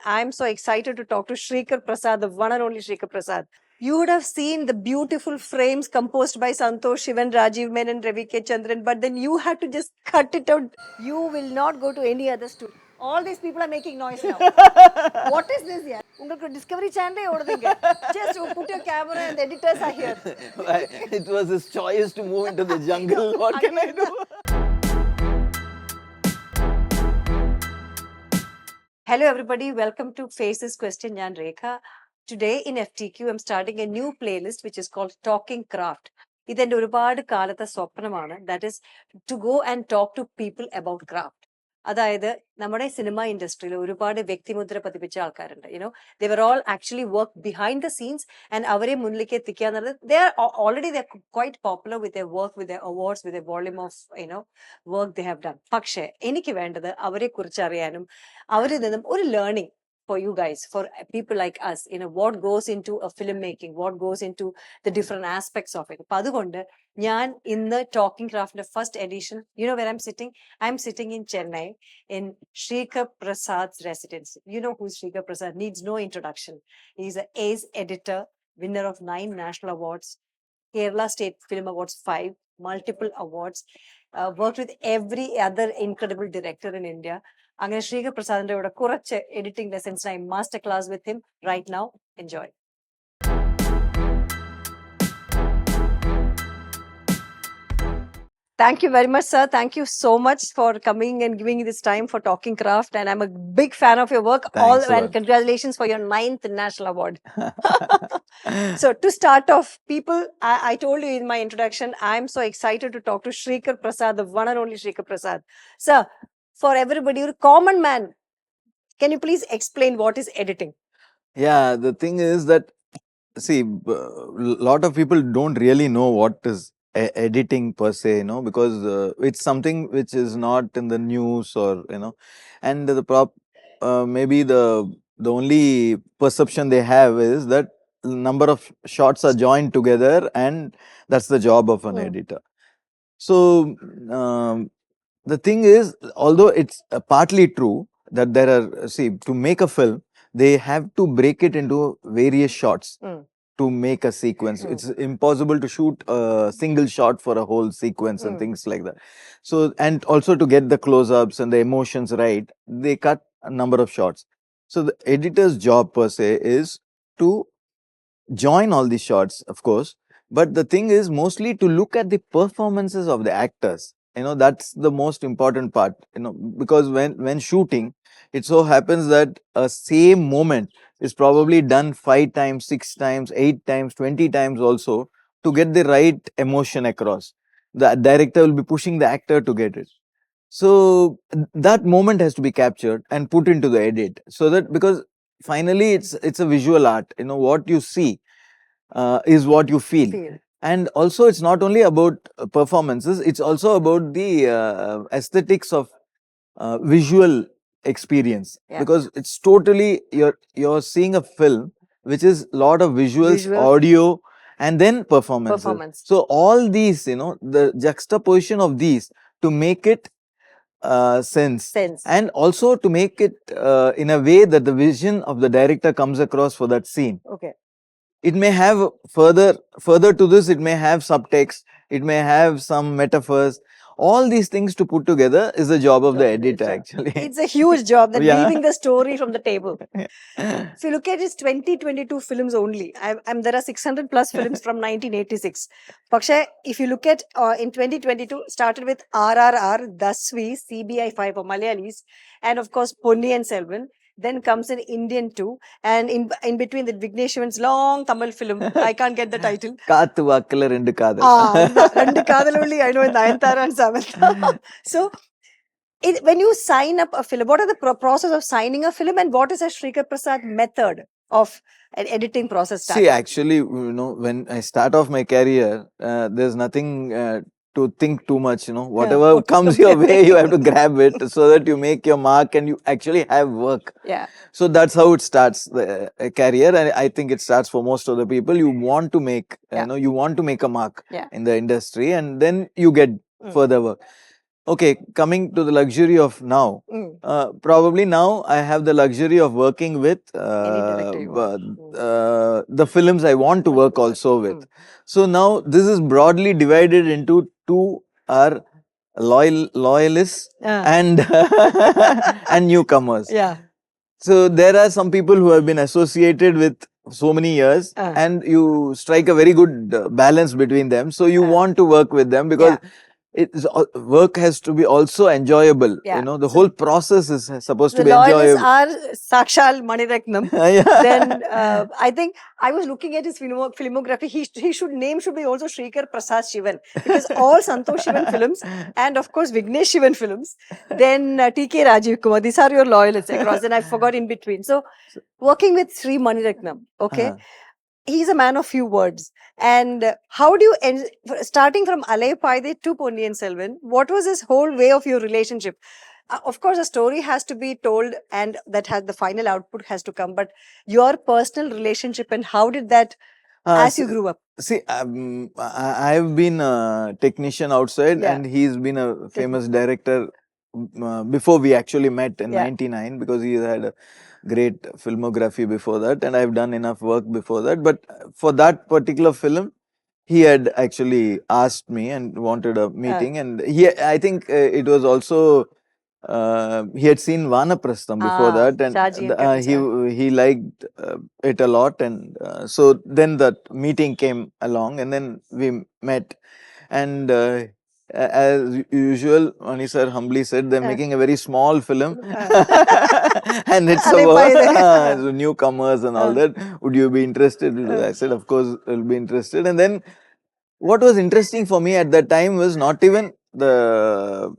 I'm so excited to talk to Sreekar Prasad, the one and only Sreekar Prasad. You would have seen the beautiful frames composed by Santosh Shivan, Rajiv Menon, Ravi K. Chandran, but then you had to just cut it out. You will not go to any other studio. All these people are making noise now. What is this here? உங்களுக்கு Discovery Channel ஓடுதுங்க. Just put your camera and the editors are here. It was his choice to move into the jungle. What can I do? Hello everybody, welcome to Face This Question. ഞാൻ Rekha. Today in FTQ, I'm starting a new playlist which is called Talking Craft. ഇതെന്റെ ഒരുപാട് കാലത്തെ സ്വപ്നമാണ്. That is to go and talk to people about craft. അതായത് നമ്മുടെ cinema ഇൻഡസ്ട്രിയിൽ ഒരുപാട് വ്യക്തിമുദ്ര പതിപ്പിച്ച ആൾക്കാരുണ്ട്. They were all actually work behind the scenes and അവരെ മുന്നിലേക്ക് എത്തിക്കുക എന്നുള്ളത് they are already quite popular with their work, with their awards, with their volume of work they have done. പക്ഷേ എനിക്ക് വേണ്ടത് അവരെ കുറിച്ച് അറിയാനും അവരിൽ നിന്നും ഒരു learning for you guys, for people like us, what goes into a filmmaking, what goes into the different aspects of it. അപ്പൊ അതുകൊണ്ട് ഞാൻ ഇന്ന് ടോക്കിംഗ് ക്രാഫ്റ്റിന്റെ first edition, where I'm sitting? I'm sitting in Chennai in Sreekar Prasad's residence. You know who Sreekar Prasad, needs no introduction. He's an ace editor, winner of 9 national awards, Kerala State Film Awards 5, multiple awards, worked with every other incredible director in India. അങ്ങനെ Sreekar Prasadന്റെ കൂടെ കുറച്ച് editing ലെസൺസിനായി master class with him right now. Enjoy. Thank you very much, sir. Thank you so much for coming and giving me this time for Talking Craft. And I'm a big fan of your work. And congratulations for your 9th national award. So to start off, people, I told you in my introduction, I'm so excited to talk to Sreekar Prasad, the one and only Sreekar Prasad. Sir, for everybody, you're a common man. Can you please explain what is editing? Yeah, the thing is that, see, a lot of people don't really know what is editing per se, because it's something which is not in the news or, and maybe the only perception they have is that number of shots are joined together and that's the job of an editor. So, the thing is, although it's partly true that there are, to make a film, they have to break it into various shots to make a sequence. It's impossible to shoot a single shot for a whole sequence and things like that. So, and also to get the close-ups and the emotions right, they cut a number of shots. So, the editor's job per se is to join all these shots, of course, but the thing is mostly to look at the performances of the actors. That's the most important part, because when shooting, it so happens that a same moment is probably done 5 times, 6 times, 8 times, 20 times also to get the right emotion across. The director will be pushing the actor to get it. So that moment has to be captured and put into the edit, so that, because finally it's a visual art. What you see is what you feel. And also, it's not only about performances, it's also about the aesthetics of visual experience. Because it's totally, you're seeing a film which is a lot of visuals, audio, and then performances. So all these, the juxtaposition of these to make it sense, and also to make it in a way that the vision of the director comes across for that scene. It may have further to this, it may have subtext, it may have some metaphors. All these things to put together is the job of the editor, actually. It's a huge job, that weaving the story from the table. If you look at his 2022 films only, there are 600 plus films from 1986. Paksha, if you look at in 2022, started with RRR, Dasvi, CBI 5 for Malayalis, and of course Ponniyin Selvan. Then comes an Indian 2, and in between the Vignesh Shivan's long Tamil film, I can't get the title. Kaathu Vakkala Rendu Kadal. Rendu Kadal only I know, in Nayanthara and Samantha. So, when you sign up a film, what are the process of signing a film, and what is a Sreekar Prasad method of an editing process? See, actually, when I start off my career, there's nothing to think too much, whatever comes your way, you have to grab it so that you make your mark and you actually have work. So that's how it starts, the career, and I think it starts for most of the people. You want to make, you want to make a mark in the industry, and then you get further work. okay, coming to the luxury of now, probably now I have the luxury of working with Any director you want. the films I want to work also with. So now this is broadly divided into two are loyalists and and newcomers. Yeah. So there are some people who have been associated with so many years, and you strike a very good balance between them. So you want to work with them because work has to be also enjoyable. Yeah. You know, the whole process is supposed to The be loyalists enjoyable. are Sakshal Maniratnam. Yeah. Then I think I was looking at his filmography. He should be also Sreekar Prasad Shivan, because all Santosh Shivan films and of course Vignesh Shivan films. Then TK Rajiv Kumar. These are your loyalists across. And I forgot in between. So working with Sri Maniratnam. Okay. He's a man of few words. And how do you starting from Alay Paide to Ponniyin Selvan, what was his whole way of your relationship? Of course, a story has to be told, and that has the final output has to come. But your personal relationship and how did that as you grew up? See, I've been a technician outside, and he's been a famous director before we actually met in '99, because he had a great filmography before that, and I've done enough work before that. But for that particular film, he had actually asked me and wanted a meeting, and I think it was also he had seen Vanaprastham before that, and he liked it a lot, and so then that meeting came along, and then we met, and as usual, Mani sir humbly said they're making a very small film, and it's about newcomers and all that. Would you be interested? I said, of course, I'll be interested, and then what was interesting for me at that time was not even the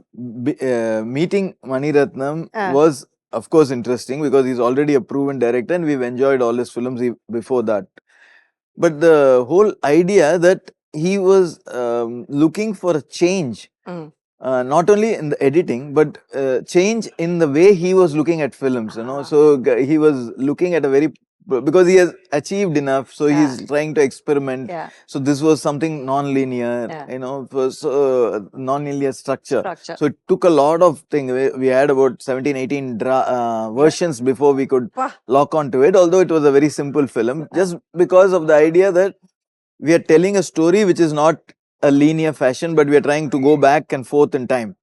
meeting Maniratnam was, of course, interesting because he's already a proven director and we've enjoyed all his films before that. But the whole idea that he was looking for a change, not only in the editing, but change in the way he was looking at films, you know. So he was looking at a very, because he has achieved enough, so he's trying to experiment. So this was something non-linear, you know, so non-linear structure. So it took a lot of things. We had about 17, 18 versions before we could lock onto it, although it was a very simple film, just because of the idea that we are telling a story which is not a linear fashion, but we are trying to go back and forth in time.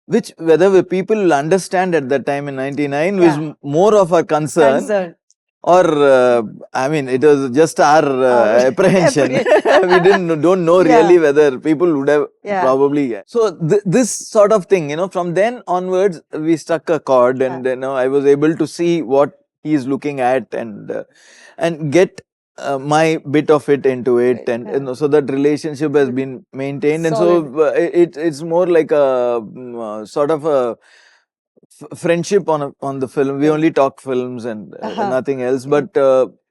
Which, whether the people will understand at that time in '99 was more of our concern. Or, I mean, it was just our apprehension. We don't know really whether people would have probably. So this sort of thing, you know, from then onwards, we struck a chord, and you know, I was able to see what he is looking at, and get my bit of it into it, and you know, so that relationship has been maintained, and so it's more like a sort of a friendship on the film. We only talk films and nothing else, but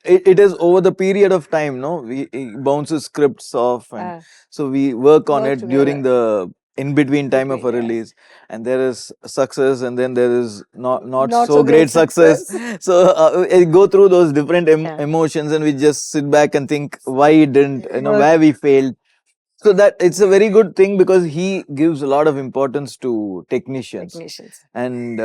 it is over the period of time, no, he bounces scripts off, and so we work on it during the in between time of a release, and there is success, and then there is not so great success. So I go through those different emotions, and we just sit back and think why it didn't, you know, where we failed. So that it's a very good thing because he gives a lot of importance to technicians. And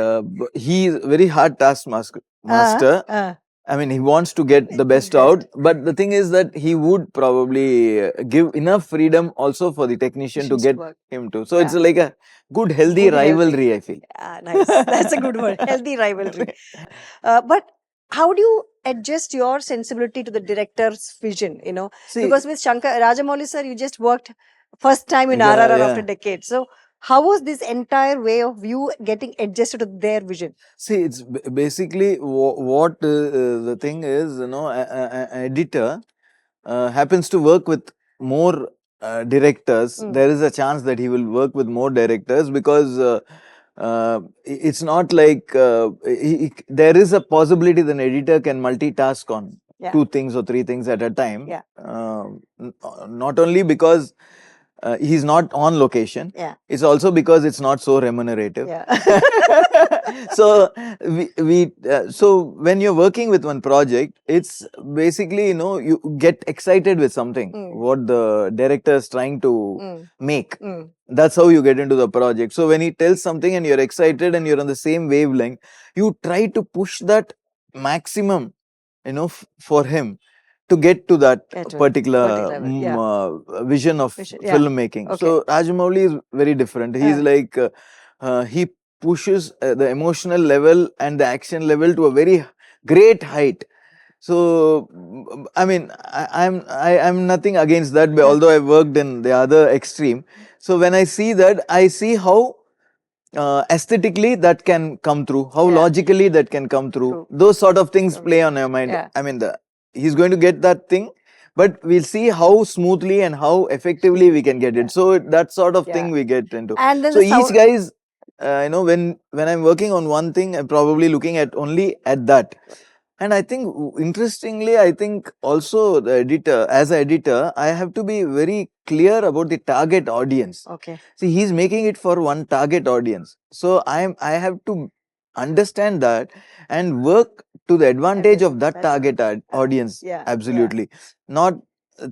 he is very hard taskmaster. I mean, he wants to get the best out, but the thing is that he would probably give enough freedom also for the technician to get him to. So it's like a good, healthy rivalry, I feel. Nice. That's a good word. Healthy rivalry. But how do you adjust your sensibility to the director's vision, you know? Because with Rajamouli sir, you just worked first time in RRR after decades. So how was this entire way of you getting adjusted to their vision? See, it's basically what the thing is, you know, an editor happens to work with more directors. There is a chance that he will work with more directors because it's not like there is a possibility that an editor can multitask on two things or three things at a time. Not only because he's not on location. Yeah. It's also because it's not so remunerative. Yeah. So so when you're working with one project, it's basically, you know, you get excited with something what the director is trying to make. That's how you get into the project. So when he tells something and you're excited and you're on the same wavelength, you try to push that maximum, you know, for him to get to that particular vision of filmmaking. So Rajamouli is very different. He's like he pushes the emotional level and the action level to a very great height. So I mean, I'm nothing against that, but although I worked in the other extreme. So when I see that, I see how aesthetically that can come through, how logically that can come through. Those sort of things play on your mind. I mean, he's going to get that thing, but we'll see how smoothly and how effectively we can get it. So that sort of thing we get into. And then so each guy is, you know, when I'm working on one thing, I'm probably looking at only at that. And I think, interestingly, I think also the editor, as an editor, I have to be very clear about the target audience. Okay. See, he's making it for one target audience. So I have to understand that and work to the advantage of that target audience. Absolutely. Not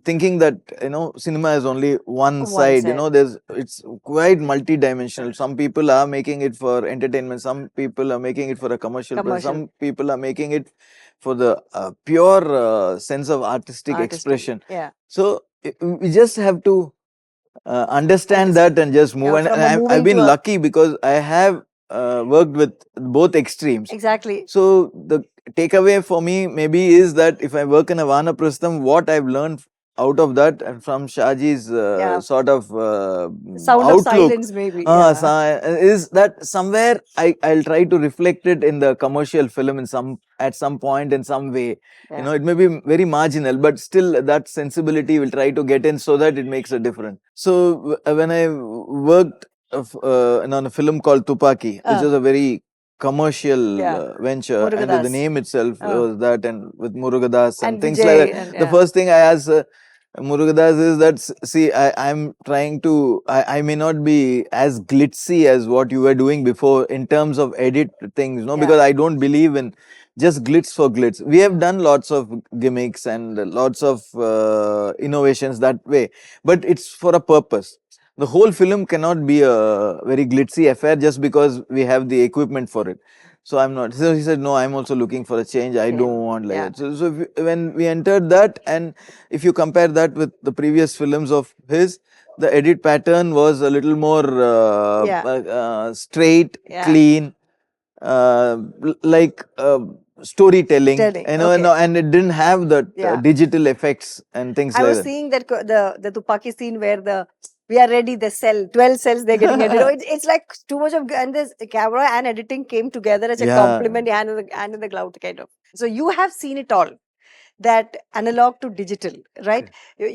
thinking that, you know, cinema is only one side. You know, it's quite multi-dimensional. Some people are making it for entertainment, some people are making it for a commercial. Some people are making it for the pure sense of artistic expression. So we just have to understand that and just move. And I've been lucky because I have worked with both extremes. Exactly. So the takeaway for me maybe is that if I work in a Vanaprastham, what I've learned out of that and from Shaji's sort of sound outlook, of silence maybe is that somewhere I'll try to reflect it in the commercial film at some point in some way. You know, it may be very marginal, but still that sensibility will try to get in so that it makes a difference. So when I worked on a film called Thuppakki, which was a very commercial venture, and with the name itself was that, and with Murugadas and things like that. The first thing I asked Murugadas is that, see, I'm trying to, I may not be as glitzy as what you were doing before in terms of edit things, no, because I don't believe in just glitz for glitz. We have done lots of gimmicks and lots of innovations that way, but it's for a purpose. The whole film cannot be a very glitzy affair just because we have the equipment for it. So I'm not. So he said, no, I'm also looking for a change. I don't want like that. So when we entered that, and if you compare that with the previous films of his, the edit pattern was a little more straight, clean, like storytelling, you know, and it didn't have the digital effects and things like that. I was seeing that the Thuppakki scene where we are ready, the 12 cells they're getting it. You know, it's like too much of, and this camera and editing came together as a compliment, hand in the glove kind of. So you have seen it all, that analog to digital, right?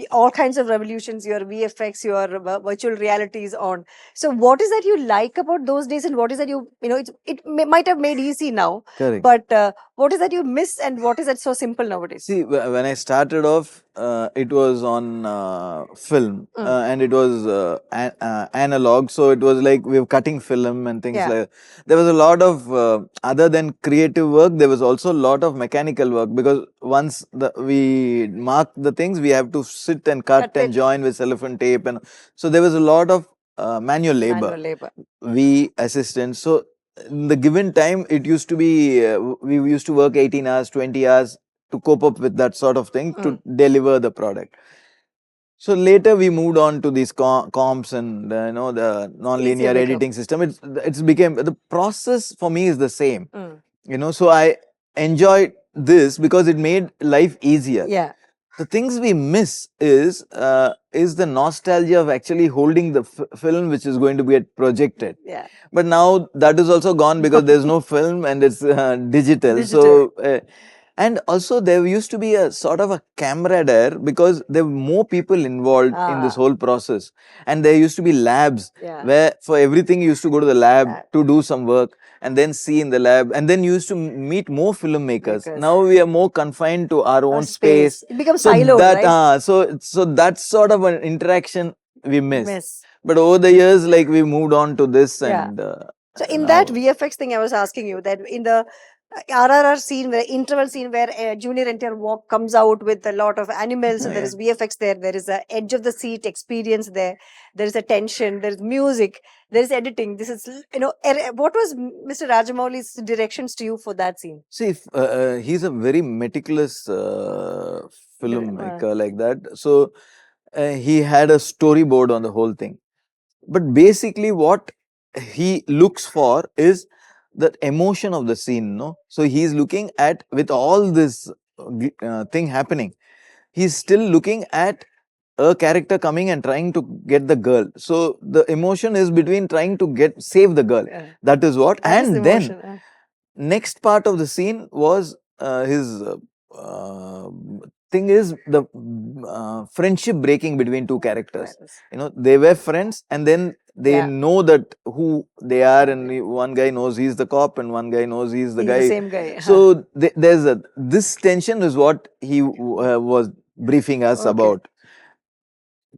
All kinds of revolutions, your VFX, your virtual reality is on. So what is that you like about those days, and what is that you know, might have made easy now. Correct. But what is that you miss, and what is that so simple nowadays? See, when I started off, it was on film, and it was analog. So it was like we were cutting film and things like that. There was a lot of, other than creative work, there was also a lot of mechanical work, because once we mark the things, we have to sit and cut and join with cellophane tape. And so there was a lot of manual labor. We assistants. So in the given time, it used to be, we used to work 18 hours, 20 hours to cope up with that sort of thing to deliver the product. So later we moved on to these comps and you know, the non-linear editing system. It's became, the process for me is the same. You know, so I enjoyed this because it made life easier. The things we miss is the nostalgia of actually holding the film which is going to get projected. But now that is also gone because there's no film and it's digital. So and also there used to be a sort of a camaraderie because there were more people involved in this whole process, and there used to be labs where for everything you used to go to the lab to do some work and then see in the lab, and then you used to meet more filmmakers. Now we are more confined to our own space. It becomes siloed, that, right? so that sort of an interaction we miss. But over the years, like we moved on to this, and so in that VFX thing, I was asking you that in the RRR scene, where interval scene where Junior NTR comes out with a lot of animals, and there is VFX there. There is a edge of the seat experience there. There is a tension. There is music. There is editing. This is, what was Mr. Rajamouli's directions to you for that scene? See, he's a very meticulous filmmaker like that. So he had a storyboard on the whole thing. But basically, what he looks for is the emotion of the scene. No, so he's looking at, with all this thing happening, he's still looking at a character coming and trying to get the girl. So the emotion is between trying to save the girl. That is what. That and then next part of the scene was his thing is the friendship breaking between two characters. They were friends, and then they know that who they are, and one guy knows he's the cop, and one guy knows he's the guy. The same guy. So there's this tension is what he was briefing us about.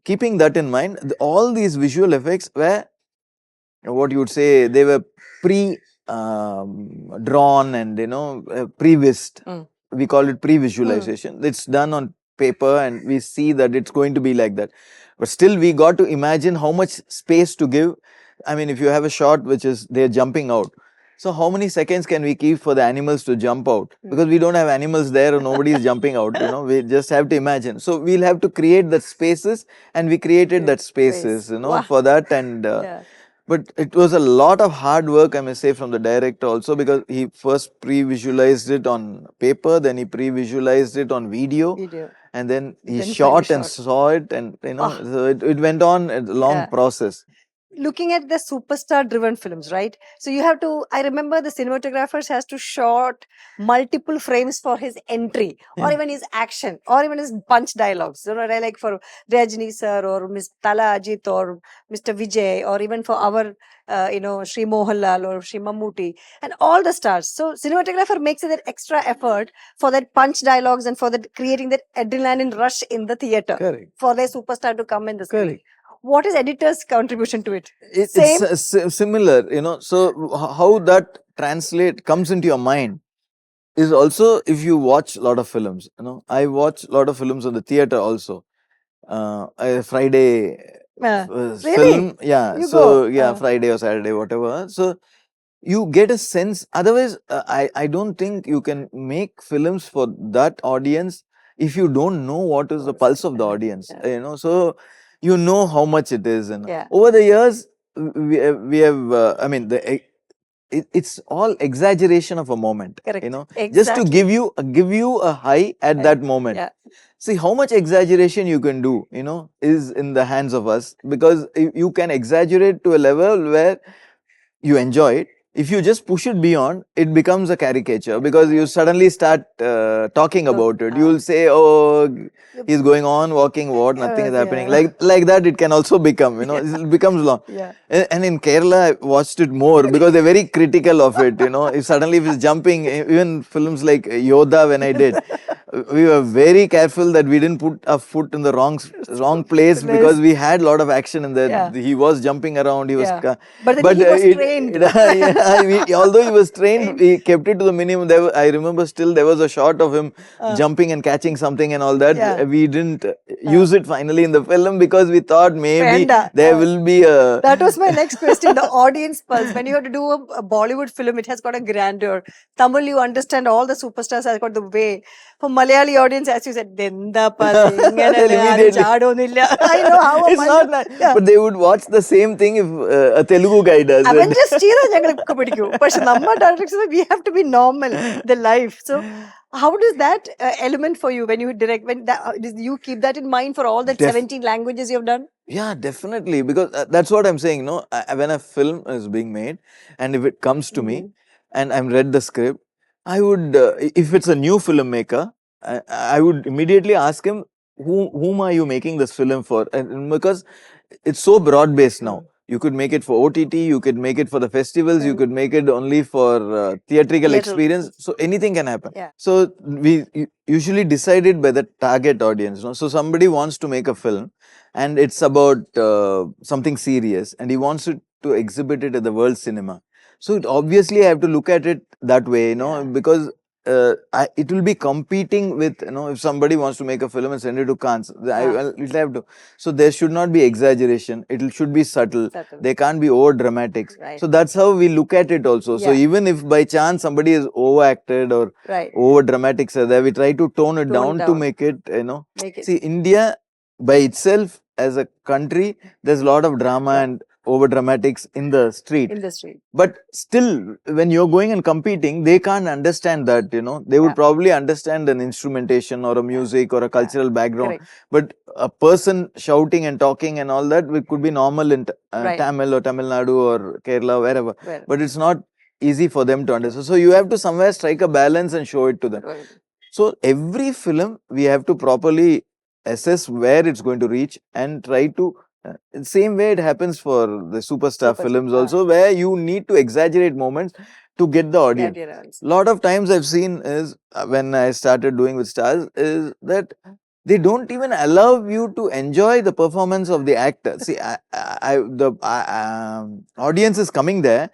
Keeping that in mind, all these visual effects were, what you would say, they were drawn and pre-vised. We call it pre-visualization. It's done on paper, and we see that it's going to be like that. But still, we got to imagine how much space to give. I mean, if you have a shot which is they're jumping out, so how many seconds can we keep for the animals to jump out? Because we don't have animals there, or nobody is jumping out. We just have to imagine. So we'll have to create the spaces, and we created that spaces, for that. And but it was a lot of hard work, I must say, from the director also, because he first pre-visualized it on paper, then he pre-visualized it on video, and then he shot and saw it, and so it went on a long process. Looking at the superstar driven films, right? So you have to, I remember the cinematographers has to shot multiple frames for his entry, or even his action, or even his punch dialogues, like for Rajni sir, or Ms. Tala Ajit, or Mr. Vijay, or even for our Shri Mohanlal or Shri Mammootty, and all the stars. So cinematographer makes that extra effort for that punch dialogues, and for that creating that adrenaline rush in the theater. For their superstar to come in the screen. What is editor's contribution to it? It's similar, so how that comes into your mind is also, if you watch a lot of films, I watch a lot of films on the theater also. Friday film, Friday or Saturday, whatever. So you get a sense. Otherwise, I don't think you can make films for that audience if you don't know what is the pulse of the audience. So how much it is. And over the years, we have, it's all exaggeration of a moment. Just to give you a high at that moment. See, how much exaggeration you can do, is in the hands of us, because you can exaggerate to a level where you enjoy it. If you just push it beyond, it becomes a caricature, because you suddenly start talking about it. You will say, oh, he's going on walking, what, nothing is happening. Like that, it can also become, it becomes long. And in Kerala, I watched it more, because they're very critical of it, if suddenly if it's jumping, even films like Yoda, when I did, we were very careful that we didn't put our foot in the wrong place, because we had a lot of action in there. He was jumping around, he was... But he was trained. Although he was trained, we kept it to the minimum. I remember still there was a shot of him jumping and catching something and all that. We didn't use it finally in the film, because we thought maybe there will be a... That was my next question, the audience pulse. When you have to do a Bollywood film, it has got a grandeur. Tamil, you understand all the superstars has got the way. For Malayali audience, as you said, I know how it's not that. But they would watch the same thing if a Telugu guy does it. But we have to be normal, the life. So how does that element for you when you direct, you keep that in mind for all the 17 languages you have done? Yeah, definitely, because that's what I'm saying, when a film is being made, and if it comes to me and I'm read the script, I would, if it's a new filmmaker, I would immediately ask him, whom are you making this film for? And because it's so broad based now. You could make it for OTT, you could make it for the festivals, you Mm. could make it only for theatrical Theatre. experience. So anything can happen. Yeah. So we usually decided by the target audience. No? So somebody wants to make a film and it's about something serious and he wants to exhibit it at the world cinema. So obviously I have to look at it that way, because it will be competing with, if somebody wants to make a film and send it to Cannes, it'll have to. So there should not be exaggeration. It should be subtle. There can't be over dramatics. Right. So that's how we look at it also. So even if by chance somebody is overacted or over dramatic, we try to tone it down to make it, See, India by itself as a country, there's a lot of drama and over dramatics in the street. But still, when you're going and competing, they can't understand that, They would probably understand an instrumentation or a music or a cultural background. But a person shouting and talking and all that, it could be normal in Tamil or Tamil Nadu or Kerala, wherever. But it's not easy for them to understand. So you have to somewhere strike a balance and show it to them. So every film, we have to properly assess where it's going to reach and try to same way it happens for the superstar films also, where you need to exaggerate moments to get the audience. Lot of times I've seen is when I started doing with stars is that they don't even allow you to enjoy the performance of the actor. See, the audience is coming there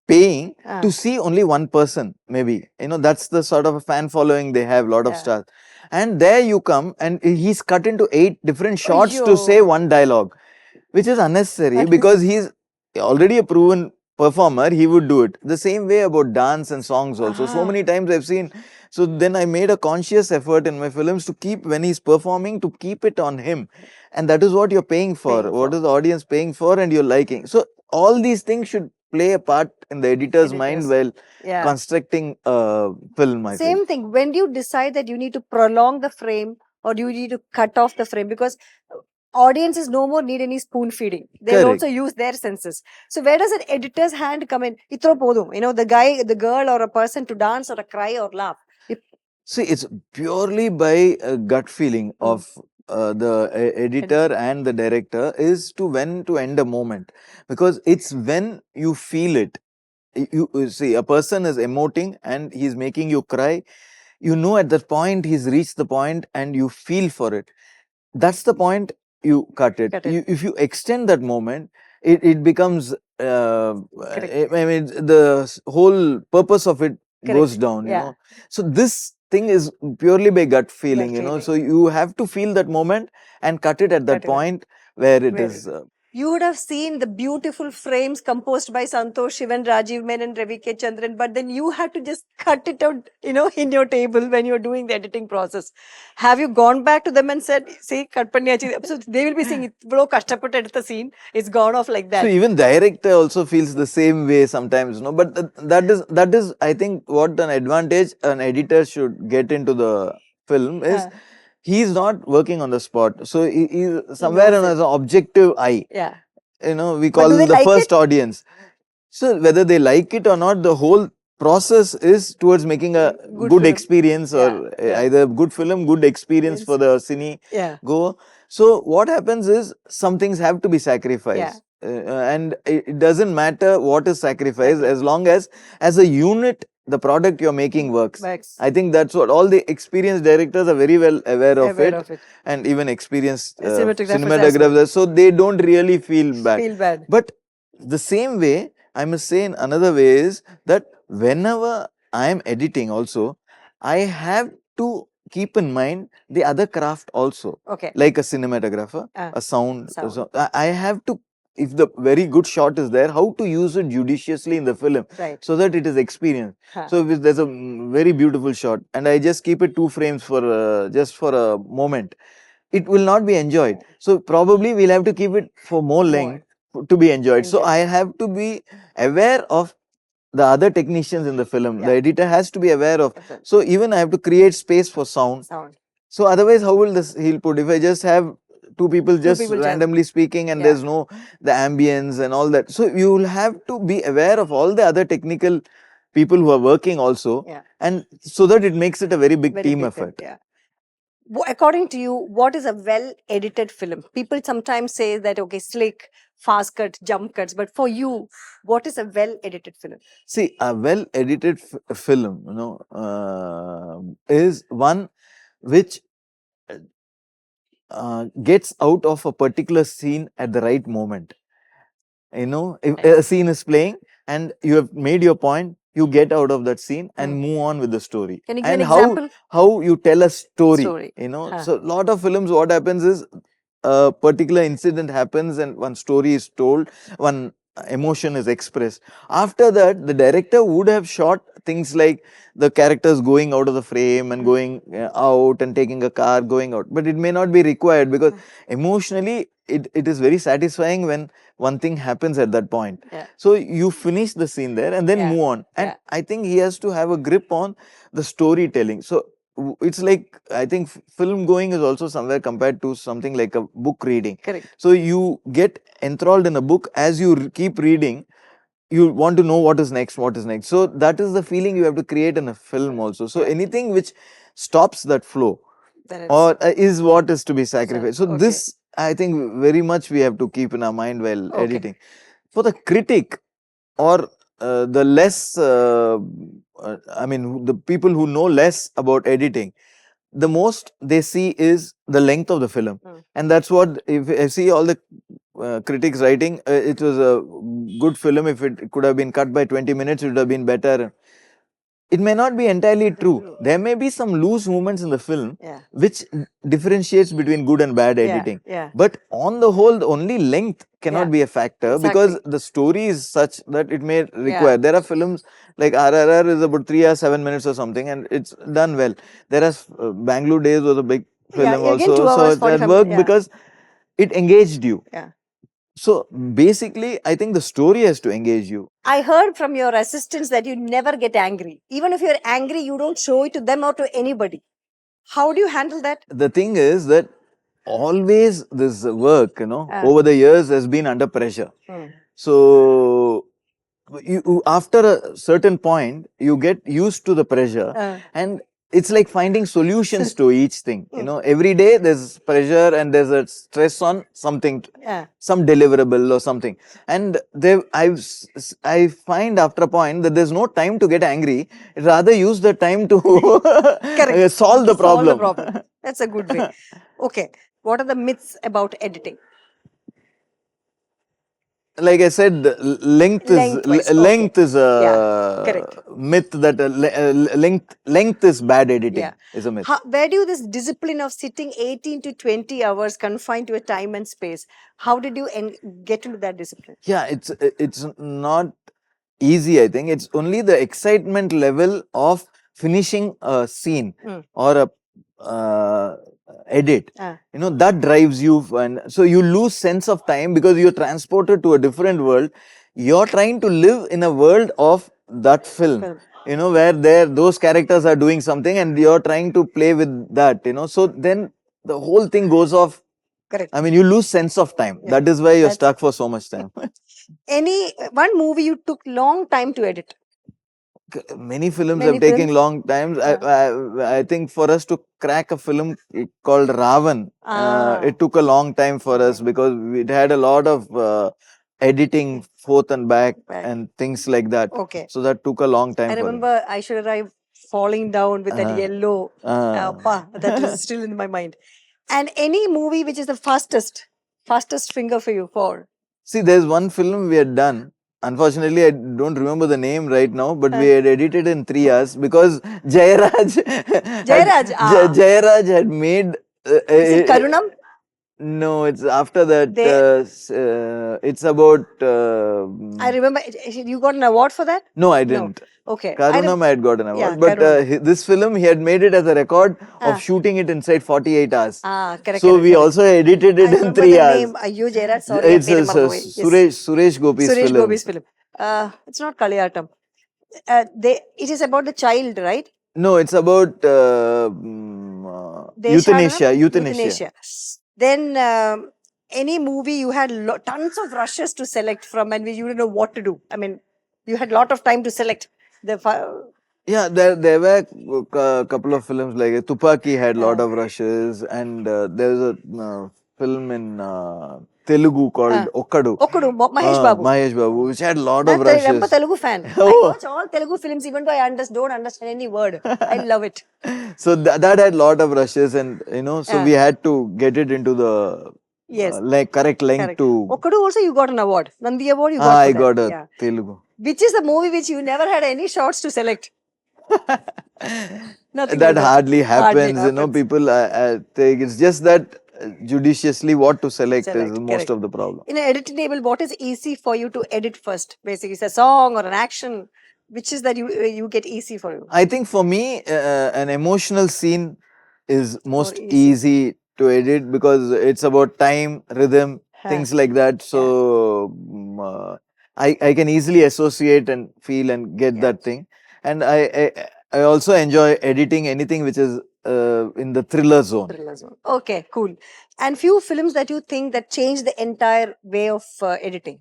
paying to see only one person, maybe. That's the sort of a fan following they have, lot of stars. And there you come and he's cut into 8 different shots to say one dialogue, which is unnecessary because he's already a proven performer, he would do it. The same way about dance and songs also. So many times I've seen. So then I made a conscious effort in my films to keep, when he's performing, to keep it on him. And that is what you're paying for. What is the audience paying for and you're liking. So all these things should play a part in the editor's mind while constructing a film. Same thing. When do you decide that you need to prolong the frame or do you need to cut off the frame? Because audiences no more need any spoon feeding. They'll also use their senses. So where does an editor's hand come in? The guy, the girl or a person to dance or a cry or laugh. See, it's purely by a gut feeling of the editor and the director is to when to end a moment, because it's when you feel it. You see, a person is emoting and he's making you cry. At that point he's reached the point and you feel for it. That's the point you cut it. If you extend that moment, it becomes. I mean, the whole purpose of it goes down. So this thing is purely by gut feeling. So you have to feel that moment and cut it at that point where it is. You would have seen the beautiful frames composed by Santosh Shivan, Rajiv Menon, Ravi K. Chandran, but then you had to just cut it out, in your table when you're doing the editing process. Have you gone back to them and said, see, cut panniyachi? So they will be saying, bro, kashtaput edit the scene. It's gone off like that. So even director also feels the same way sometimes, But that is, I think, what an advantage an editor should get into the film is. He's not working on the spot. So he's somewhere on an objective eye. We call him the first audience. So whether they like it or not, the whole process is towards making a good experience or either good film, good experience for the cine go. So what happens is some things have to be sacrificed. And it doesn't matter what is sacrificed as long as a unit the product you're making works. I think that's what all the experienced directors are very well aware of it. And even experienced cinematographers. So they don't really feel bad. But the same way, I must say in another way is that whenever I am editing also, I have to keep in mind the other craft also. Like a cinematographer, a sound. I have to, if the very good shot is there, how to use it judiciously in the film so that it is experienced. So if there's a very beautiful shot and I just keep it 2 frames for just for a moment, it will not be enjoyed. So probably we'll have to keep it for more length to be enjoyed. So I have to be aware of the other technicians in the film. The editor has to be aware of. So even I have to create space for sound. So otherwise, how will he'll put? If I just have 2 people just randomly speaking and there's no the ambience and all that. So you will have to be aware of all the other technical people who are working also, and so that it makes it a very big team effort. According to you, what is a well-edited film? People sometimes say that, okay, slick, fast cut, jump cuts, but for you, what is a well-edited film? See, a well-edited film, is one which gets out of a particular scene at the right moment. If a scene is playing and you have made your point, you get out of that scene and move on with the story. Can you give And an example? how you tell a story. Story. So a lot of films, what happens is a particular incident happens and one story is told, one emotion is expressed. After that, the director would have shot things like the characters going out of the frame and going out and taking a car, going out. But it may not be required because emotionally, it is very satisfying when one thing happens at that point. So you finish the scene there and then move on. And I think he has to have a grip on the storytelling. So it's like, I think film going is also somewhere compared to something like a book reading. Correct. So you get enthralled in a book as you keep reading. You want to know what is next. So that is the feeling you have to create in a film also. So anything which stops that flow or is what is to be sacrificed. So this, I think, very much we have to keep in our mind while editing. For the critic or the less, the people who know less about editing, the most they see is the length of the film. And that's what, if I see all the critics writing, it was a good film. If it could have been cut by 20 minutes, it would have been better. It may not be entirely true. There may be some loose movements in the film which differentiates between good and bad editing. But on the whole, the only length cannot be a factor because the story is such that it may require. There are films like RRR is about 3 hours, 7 minutes or something, and it's done well. There are Bangalore Days was a big film also. So it worked because it engaged you. So basically, I think the story has to engage you. I heard from your assistants that you never get angry. Even if you're angry, you don't show it to them or to anybody. How do you handle that? The thing is that always this work, over the years has been under pressure. So after a certain point, you get used to the pressure and it's like finding solutions to each thing. Every day there's pressure and there's a stress on something, some deliverable or something. And I find after a point that there's no time to get angry. Rather use the time to solve the problem. That's a good way. Okay. What are the myths about editing? Like I said, length is a myth that length is bad editing is a myth. Where do you this discipline of sitting 18 to 20 hours confined to a time and space? How did you get into that discipline? Yeah, it's not easy. I think it's only the excitement level of finishing a scene or a edit, that drives you, and so you lose sense of time because you're transported to a different world. You're trying to live in a world of that film, where those characters are doing something and you're trying to play with that, so then the whole thing goes off. Correct. I mean, you lose sense of time. That is why you're stuck for so much time. Any one movie you took long time to edit? Many films have taken long times. I think for us to crack a film called Ravan, it took a long time for us because it had a lot of editing forth and back and things like that. So that took a long time. I remember Aishwarya Rai falling down with that yellow. That is still in my mind. And any movie which is the fastest finger for you for? See, there's one film we had done. Unfortunately, I don't remember the name right now, but we had edited in 3 hours because Jayaraj had made. Is it Karunam? No, it's after that. It's about. I remember you got an award for that? No, I didn't. No. Okay. Karunam I had got an award, but this film he had made it as a record of shooting it inside 48 hours. Correct. So we also edited it in 3 hours. Jayaraj, sorry, it's Suresh Gopi's film. Gopi's film. It's not Kaliyatam. It is about the child, right? No, it's about euthanasia. Then any movie you had tons of rushes to select from and you didn't know what to do. I mean, you had a lot of time to select. Yeah, there were a couple of films like Thuppakki had lot of rushes, and there was a film in Telugu called Okkadu. Okkadu, Mahesh Babu. Mahesh Babu, which had lot of I'm a rushes. Telugu fan. I Oh. watch all Telugu films even though I don't understand any word. I love it. So that had lot of rushes, and so we had to get it into the Yes. correct length to. Okkadu also you got an award. Nandi award you got for I that. got a Yeah. Telugu. Which is the movie which you never had any shots to select? Nothing That like that. hardly happens, happens. people think it's just that judiciously what to select is most Correct. of the problem. In an editing table, what is easy for you to edit first? Basically, it's a song or an action. Which is that you get easy for you? I think for me, an emotional scene is most easy. easy to edit because it's about time, rhythm, things like that. So I can easily associate and feel and get that thing. And I also enjoy editing anything which is in the thriller zone. Okay, cool. And few films that you think that change the entire way of editing?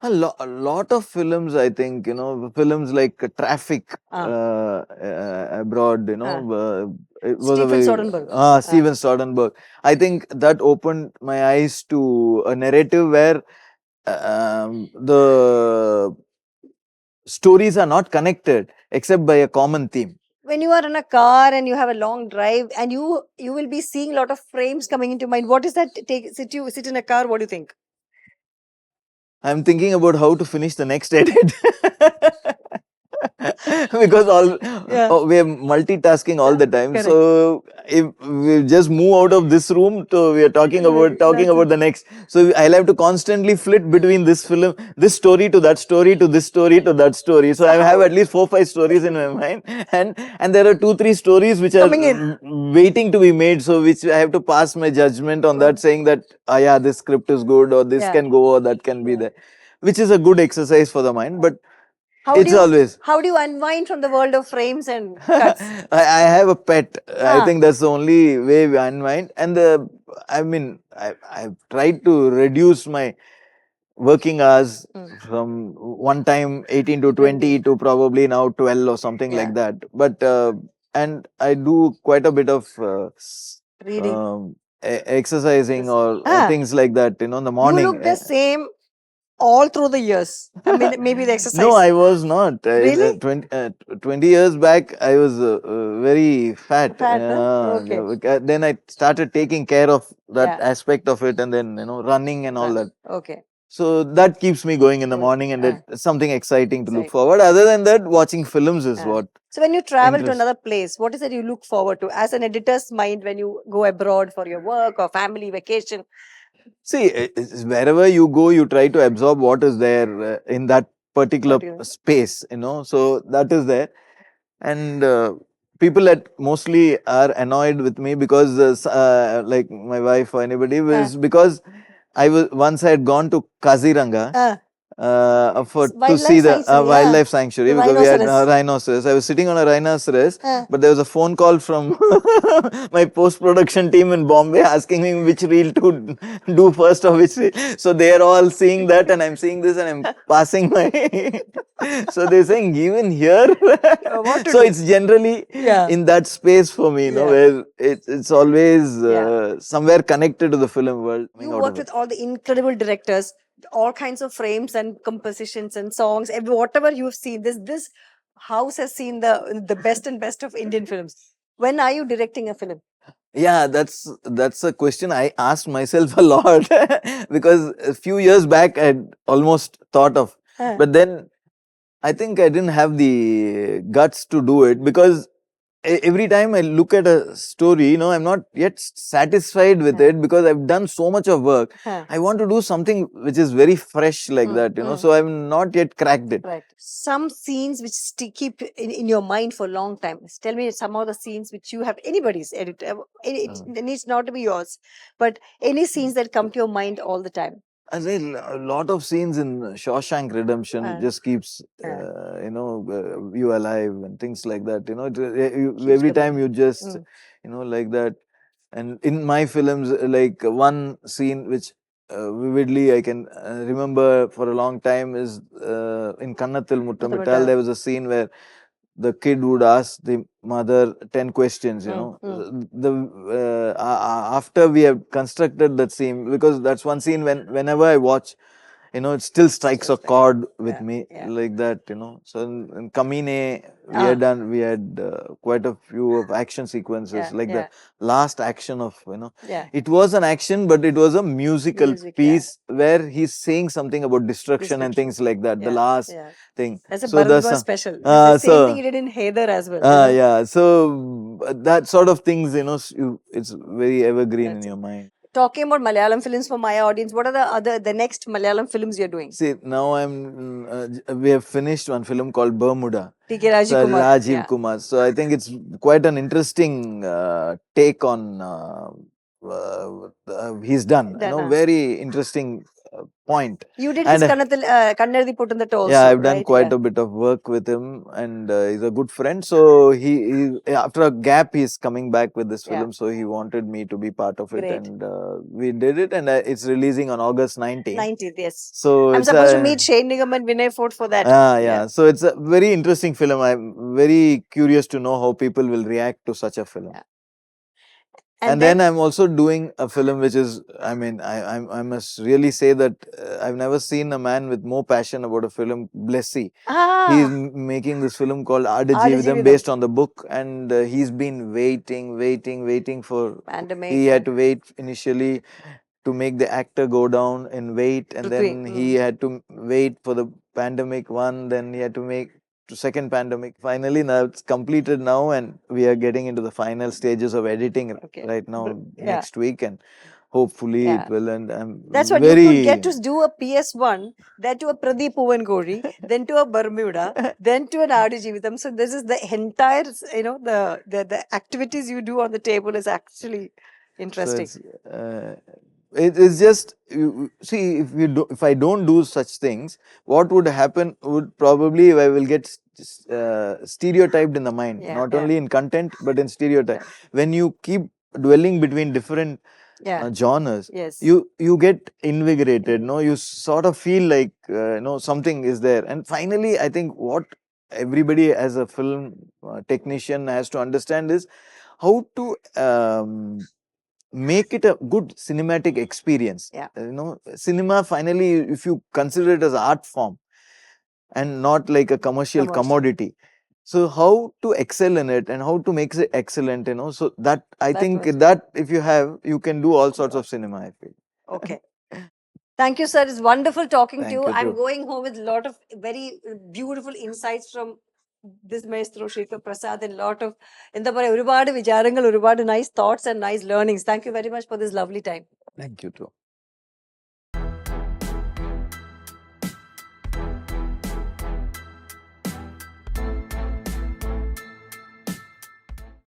A lot of films, I think, films like Traffic abroad, it was Stephen Soderbergh. Steven Soderbergh. I think that opened my eyes to a narrative where the stories are not connected except by a common theme. When you are in a car and you have a long drive and you will be seeing a lot of frames coming into mind, what is that? Sit in a car, what do you think? I'm thinking about how to finish the next edit. Because we are multitasking all the time. Correct. So if we just move out of this room to we are talking about the next. So I'll have to constantly flit between this film, this story to that story to this story to that story. So I have at least 4-5 stories in my mind, and there are 2-3 stories which are waiting to be made. So which I have to pass my judgment on that, saying that yeah, this script is good, or this can go, or that can be there, which is a good exercise for the mind. But how do you unwind from the world of frames and cuts? I have a pet. I think that's the only way we unwind. And I've tried to reduce my working hours from one time 18 to 20 to probably now 12 or something like that. But and I do quite a bit of reading, exercising, or things like that. In the morning. You look the same all through the years. I mean, maybe the exercise. No, I was not. Really? 20 years back, I was very fat. Okay. Then I started taking care of that aspect of it, and then running and all that. Okay. So that keeps me going in the morning, and it's something exciting to look forward. Other than that, watching films is what. So when you travel to another place, what is it you look forward to as an editor's mind when you go abroad for your work or family vacation? See, wherever you go, you try to absorb what is there in that particular space, so that is there. And people that mostly are annoyed with me because, like my wife or anybody, was because I had gone to Kaziranga. To see the wildlife sanctuary because we had rhinoceros. I was sitting on a rhinoceros, but there was a phone call from my post-production team in Bombay asking me which reel to do first or which reel. So they are all seeing that, and I'm seeing this, and I'm passing my. So they're saying even here. So it's generally in that space for me, where it's always somewhere connected to the film world. You worked with all the incredible directors, all kinds of frames and compositions and songs, whatever you've seen. This house has seen the best and best of Indian films. When are you directing a film? Yeah, that's a question I asked myself a lot because a few years back I'd almost thought of, but then I think I didn't have the guts to do it because every time I look at a story, I'm not yet satisfied with it because I've done so much of work. I want to do something which is very fresh like that, so I've not yet cracked it. Right. Some scenes which keep in your mind for a long time. Tell me some of the scenes which you have, anybody's edited. It needs not to be yours, but any scenes that come to your mind all the time. I say a lot of scenes in Shawshank Redemption just keeps, you alive and things like that. Every time you just, like that. And in my films, like one scene which vividly I can remember for a long time is in Kannathil Muttamital. There was a scene where the kid would ask the mother 10 questions, you know. After we have constructed that scene, because that's one scene whenever I watch, you know, it still strikes a chord with me like that, you know. So in Kamine, we had quite a few of action sequences, like the last action of, you know, it was an action, but it was a musical piece where he's saying something about destruction and things like that. The last thing. That's a So Bharadwaj special. The same thing he did in Haider as well. Yeah. So that sort of things, you know, it's very evergreen in your mind. Talking about Malayalam films for my audience, what are the next Malayalam films you're doing? See, now we have finished one film called Bermuda. T.K. Rajiv Kumar. Rajiv Kumar. So I think it's quite an interesting take on he's done. You know, very interesting point. You did his Kannadi Puttandattu also. Yeah, I've done quite a bit of work with him, and he's a good friend. So he after a gap, he's coming back with this film. So he wanted me to be part of it, and we did it, and it's releasing on August 19th. 19th, yes. So I'm supposed to meet Shane Nigam and Vinay Fort for that. Yeah. So it's a very interesting film. I'm very curious to know how people will react to such a film. Yeah. And then I'm also doing a film which is, I mean, I must really say that I've never seen a man with more passion about a film, Blessy. He's making this film called Aadu Jeevitham based on the book, and he's been waiting for pandemic. He had to wait initially to make the actor go down in weight, and then he had to wait for the pandemic one, then he had to make to second pandemic. Finally, now it's completed now, and we are getting into the final stages of editing right now next week, and hopefully it will. And I'm that's what you could get to do a PS1, then to a Pradeep Gori, then to a Bermuda, then to an Aadu Jeevitham. So this is the entire, you know, the activities you do on the table is actually interesting. So it is just, you see, if I don't do such things, what would happen would probably I will get stereotyped in the mind, not only in content but in stereotype. When you keep dwelling between different genres, you get invigorated. No, you sort of feel like something is there, and finally, I think what everybody as a film technician has to understand is how to make it a good cinematic experience. Cinema, finally, if you consider it as art form and not like a commercial commodity, so how to excel in it and how to make it excellent, so that I think that if you have, you can do all sorts of cinema, I feel. Okay. Thank you, sir. It's wonderful talking to you. I'm going home with a lot of very beautiful insights from this maestro Sreekar Prasad, and a lot of nice thoughts and nice learnings. Thank you very much for this lovely time. Thank you too.